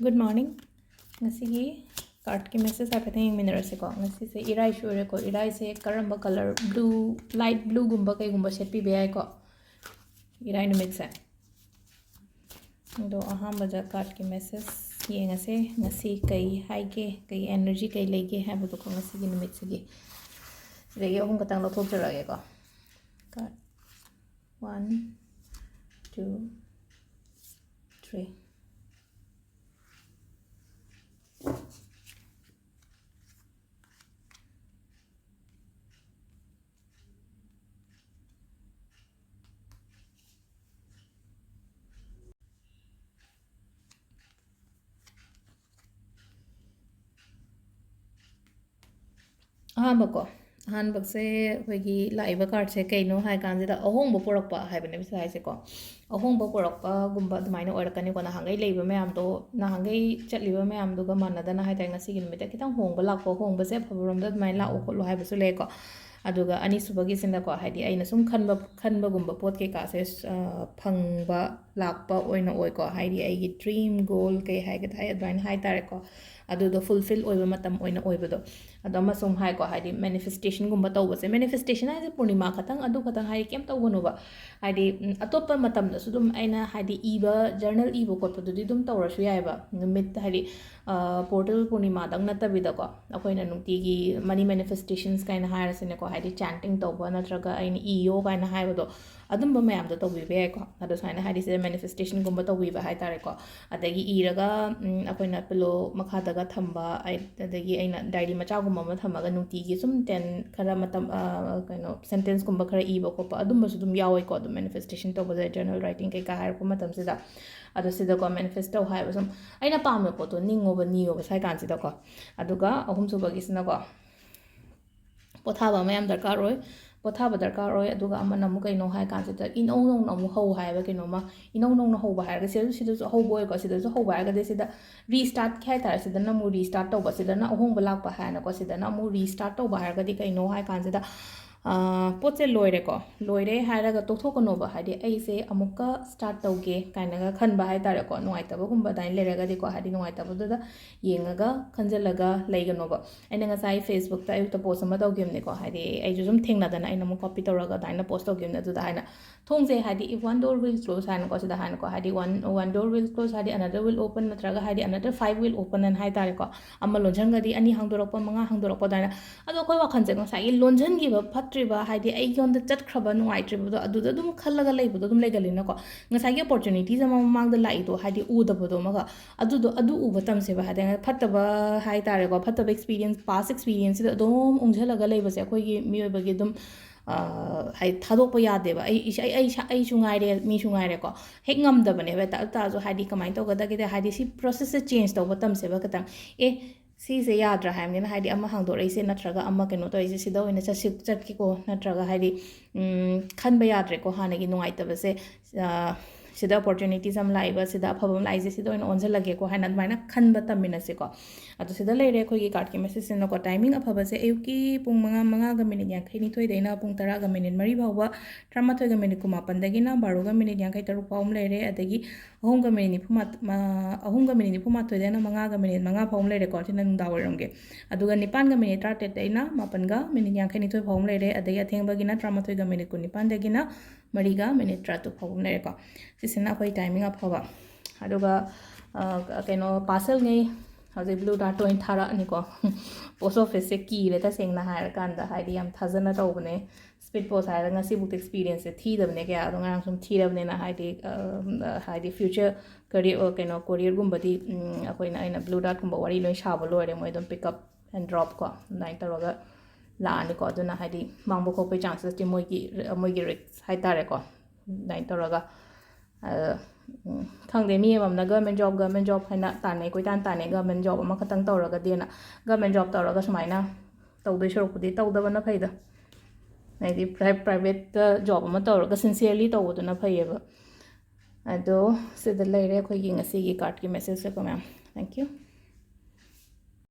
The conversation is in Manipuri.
Good morning. Ngasi card ki message aapete yung minerals ko. Ngasi se irai shure ko. Irai se karamba color blue, light blue gumba kay gumba set pi bayai ko. Irai no mix hai. Do aham baja card ki message ye ngasi kai hai ke kai energy kai lege hai bu ko ngasi ki no mix gi. Lege hum katang lo thok jara ge ko. Card 1 2 3 अहमक से अखोगी लाइव कार्ड से कईनो है कानजिदा अहोंग पोरक्पा हाइबने बिसाइ से को अहोंग पोरक्पा गुंबा दुमाइना ओरकनी को नहांगै लेबा मयाम तो नहांगै चटलिबा मयाम दुगा Mandhana हाइताइ ngasi gi numit kitang hongba lakpo hongba se phaborom da दुमाइ लाओ खोलो हाइबसु ले को अदुगा अनि सुबगी सिंदा को हाइदि आइना सुम खनबा गुंबा पोत के कासे फंगबा लाकपा ओइना ओइ को हाइदि आइगी ड्रीम गोल के हाइगा थाइ अदवाइन हाइ तारे को अदुदो फुलफिल ओइबा मतम ओइना ओइबदो अदमा सुम हाइ को हाइदि मैनिफेस्टेशन गुंबा तौबसे मैनिफेस्टेशन हाइसे पूर्णिमा खतंग अदु खतंग हाइ केम तौबनुबा हाइदि अतोप्पा मतम दसु दुम आइना हाइदि इबा जर्नल इबो कोटपदुदि दुम तौरसु याइबा नुमित हाइदि पोर्टल पूर्णिमा दंग नतबिदा को अखोइना नुक्तिगी मनी मैनिफेस्टेशंस काइना हाइरसिने को हाइदि चैंटिंग तौबा नत्रगा आइना इयो काइना हाइबदो अदुम मैम तो तौबीबे को अदो साइना हाइदि से मैनिफेस्टेशन गुंबा तौबीबा हाइ तारे को अदगी इरगा अखोइना पिलो मखादगा थंबा अदगी आइना डायरी मचा गुंबा म थंबगा नुक्तिगी सुम 10 खरा मतम कइनो सेंटेंस गुंबा खरा इबो कोपा अदुम बसु दुम यावै को अदुम मैनिफेस्टेशन तौबा जर्नल राइटिंग के का हाइर को मतम सिदा अदो सिदा को मैनिफेस्ट तौ हाइबा सुम आइना पामे पोतो निंगोबा नियोबा साइ कान सिदा को अदुगा अहुम सुबगी सिना को पोथाबा मयाम दरकार रोय पोथाबा दरकार रोय अदुगा अमन अमु कइनो हाइ कान सिदा इनौ नौ अमु हौ हाइबा कइनो मा इनौ नौ हौबा हाइगा सिदा हौबो को सिदा हौबा हाइगा दे सिदा रीस्टार्ट खे तार सिदा न मु रीस्टार्ट तौबा सिदा न अहोंबा लाकपा हाइना को सिदा न मु रीस्टार्ट तौबा हाइगा दि कइनो हाइ कान सिदा पोचे लोइरे को लोइरे हाइरागा तोथोकनोबा हाइदि ऐसे अमुक्का स्टार्ट तौगे काइनागा खनबा हाइ तारे को नुआइतबा गुंबा दाइन लेरेगा दि को हाइदि नुआइतबा दुदा येंगागा खनजलगा लेगनोबा आइना ngasai फेसबुक ता युक्ता पोस्ट अमा तौगिमने को हाइदि आइजु जुम थेंगनादना आइना मु कॉपी तौरगा दाइना पोस्ट तौगिमने दुदा हाइना थोंगजे हाइदि if one door will close हाइना को सिदा हाइना को हाइदि one door will close हाइदि another will open नत्रगा हाइदि another 5 will open and हाइ तारे को अमा लोंझंगदि अनि हांदोरकपा मंगा हांदोरकपा दाइना अदो कोइ वाखनजे ngasai लोंझंगिबा फट्रिबा हाइदि अइगोंद चटख्रबा नुआइत्रिबदो अदुदा दुम खल्लगा लेबदो दुम लेगलिना को ngasai gi opportunities ama mamangda laito हाइदि उदबदो मगा अदुदो अदु उब तमसेबा हाइदि फट्टबा हाइ तारे को फट्टबा एक्सपीरियंस पास एक्सपीरियंस दोम उंझलगा लेबसे अखोइगी मियोबगी दुम हाइ थादोकपा यादेबा आई सुंगाइरे मी सुंगाइरे को हेक ngamdabane beta ताजो हाइदि कमाइन तौगदगे हाइदि सी प्रोसेस से चेंज तौबा तमसेबा कतंग ए सीसे याद्रा हाइमने हाइदि अमा हांदोरैसे नत्रगा अमा कनो तोइसे सिदा ओइना चटकिको नत्रगा हाइदि खनबा याद्रे को हानेगी नुआइतबसे सिदा अपॉर्चुनिटीज हम लाइबा सिदा अफबम लाइजे सिदा ओइना ओनजलगे को हाइना माइना खनबा तमिनसे को अदो सिदा लेरे खोगी कार्ड के मैसेज सिना को टाइमिंग अफबसे अयुकी पुंग मंगा गा मिनिट यांखैनि थोइ देना पुंग 10 गा मिनिट मरी भावबा 13 गा मिनिट 9 दगिना 12 गा मिनिट यांखै तरुक पाउम लेरे अदगी अहुम गा मिनिट निफुमा थोइ देना 5 गा मिनिट 5 पाउम लेरे को थिना नुंदा वरमगे अदुगा 9 गा मिनिट 38 देना 9 गा मिनिट यांखैनि थोइ पाउम लेरे अदगी अथेंबगिना 13 गा मिनिट 19 दगिना 4 गा मिनिट 32 पाउम लेरे को सिसिना कोई टाइमिंग अफबा अदुगा कइनो पार्सल ngei हजे ब्लू डार्ट ओइन थारा निको पोस्ट ऑफिस से कीरे ता सेंगना हायर कांदा हाइदि याम थाजना तौबने स्पीड पोस्ट हायर ngasi बुक एक्सपीरियंस से थीदबने क्या अदो ngarang sum थीरबने ना हाइदि फ्यूचर करियर कइनो कोरियर गुंबदी अखोइना आइना ब्लू डार्ट गुंबा वारी लोइ शाबो लोरे मोय दम पिकअप एंड ड्रॉप को नाइ तरोगा लानी को अदुना हाइदि मांगबो खोपे चांसेस ति मोयगी रिस्क हाइ तारे को नाइ तरोगा खंगदे मी अमना गवर्नमेंट जॉब हाइना ताने कोइ ताने गवर्नमेंट जॉब अमा खतंग तौरगा देना गवर्नमेंट जॉब तौरगा सुमाइना तौदे शरोकपुदी तौदबना फैदा नाइदि प्राइवेट जॉब अमा तौरगा सिंसियरली तौबदुना फैयेबा अदो सिदा लेरे खोइगी ngasi gi कार्ड की मैसेज से को मैम थैंक यू